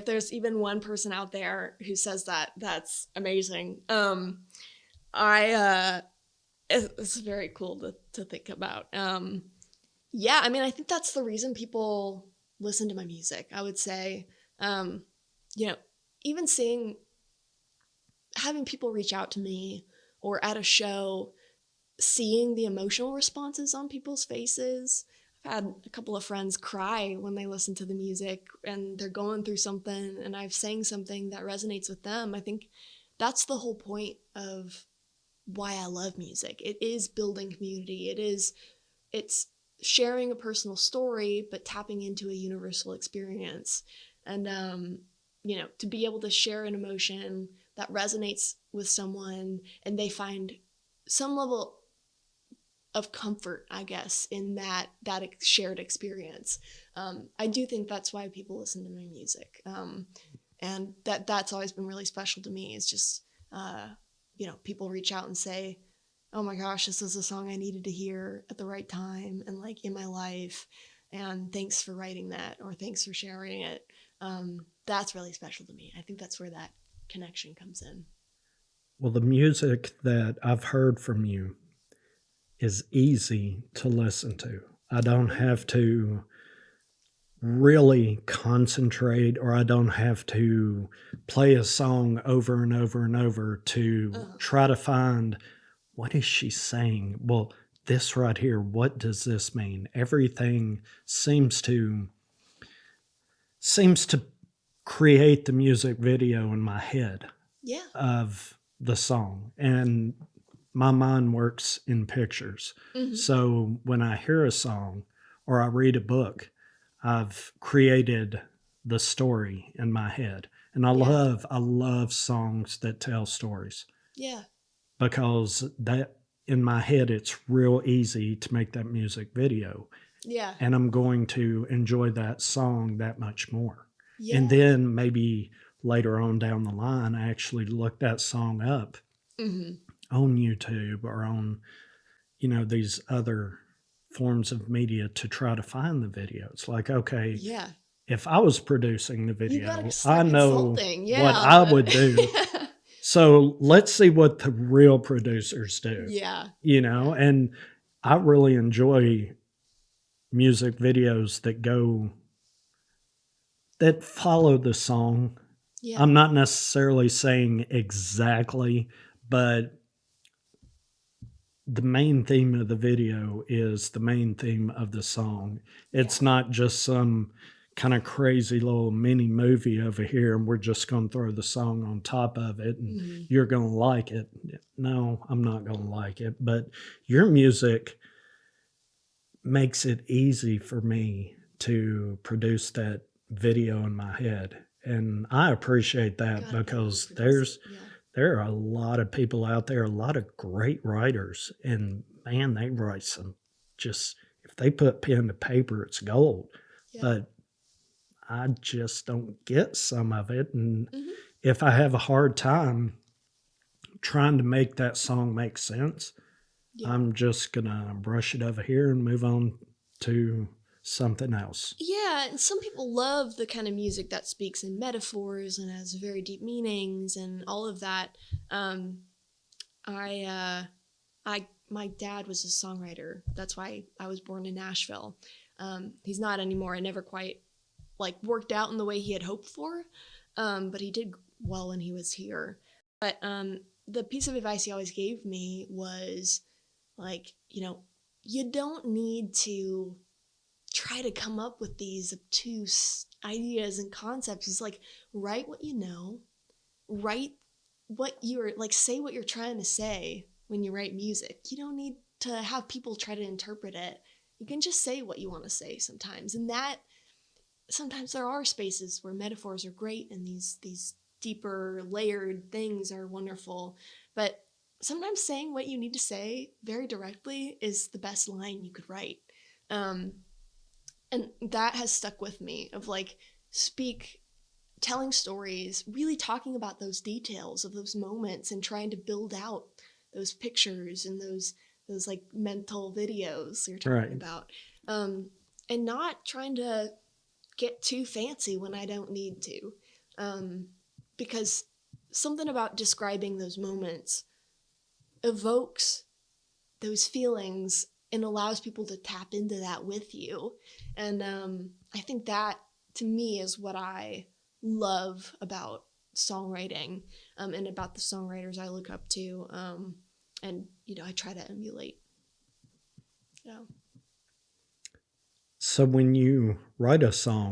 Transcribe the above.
If there's even one person out there who says that, that's amazing. It's very cool to think about. Yeah, I mean, I think that's the reason people listen to my music. I would say, um, you know, even having people reach out to me or at a show, seeing the emotional responses on people's faces. I've had a couple of friends cry when they listen to the music and they're going through something and I've sang something that resonates with them. I think that's the whole point of why I love music. It is building community. It's sharing a personal story but tapping into a universal experience. And to be able to share an emotion that resonates with someone and they find some level of comfort, I guess, in that shared experience. I do think that's why people listen to my music, and that's always been really special to me. Is just people reach out and say, "Oh my gosh, this is a song I needed to hear at the right time and like in my life," and thanks for writing that or thanks for sharing it. That's really special to me. I think that's where that connection comes in. Well, the music that I've heard from you is easy to listen to. I don't have to really concentrate, or I don't have to play a song over and over and over to try to find what is she saying? Well, this right here, what does this mean? Everything seems to create the music video in my head Yeah. of the song. And my mind works in pictures. Mm-hmm. So when I hear a song or I read a book, I've created the story in my head. And I love songs that tell stories. Yeah. Because that in my head it's real easy to make that music video. Yeah. And I'm going to enjoy that song that much more. Yeah. And then maybe later on down the line I actually look that song up on YouTube or on, these other forms of media to try to find the video. It's like, okay, if I was producing the video, I know what I would do. So let's see what the real producers do. Yeah. And I really enjoy music videos that follow the song. Yeah. I'm not necessarily saying exactly, but the main theme of the video is the main theme of the song. It's not just some kind of crazy little mini movie over here and we're just going to throw the song on top of it and you're going to like it. No, I'm not going to like it. But your music makes it easy for me to produce that video in my head. And I appreciate that because there are a lot of people out there, a lot of great writers, and man, they write some just, if they put pen to paper, it's gold. Yeah. But I just don't get some of it. And if I have a hard time trying to make that song make sense, I'm just going to brush it over here and move on to something else. Yeah, and some people love the kind of music that speaks in metaphors and has very deep meanings and all of that. My dad was a songwriter. That's why I was born in Nashville. He's not anymore. I never quite worked out in the way he had hoped for, but he did well when he was here. But the piece of advice he always gave me was you don't need to try to come up with these obtuse ideas and concepts. It's write what you know, write what you're say what you're trying to say when you write music. You don't need to have people try to interpret it. You can just say what you want to say sometimes. And that sometimes there are spaces where metaphors are great and these deeper layered things are wonderful. But sometimes saying what you need to say very directly is the best line you could write. And that has stuck with me of telling stories, really talking about those details of those moments and trying to build out those pictures and those mental videos you're talking about. And not trying to get too fancy when I don't need to. because something about describing those moments evokes those feelings and allows people to tap into that with you. And I think that, to me, is what I love about songwriting, and about the songwriters I look up to, and I try to emulate. Yeah. So when you write a song,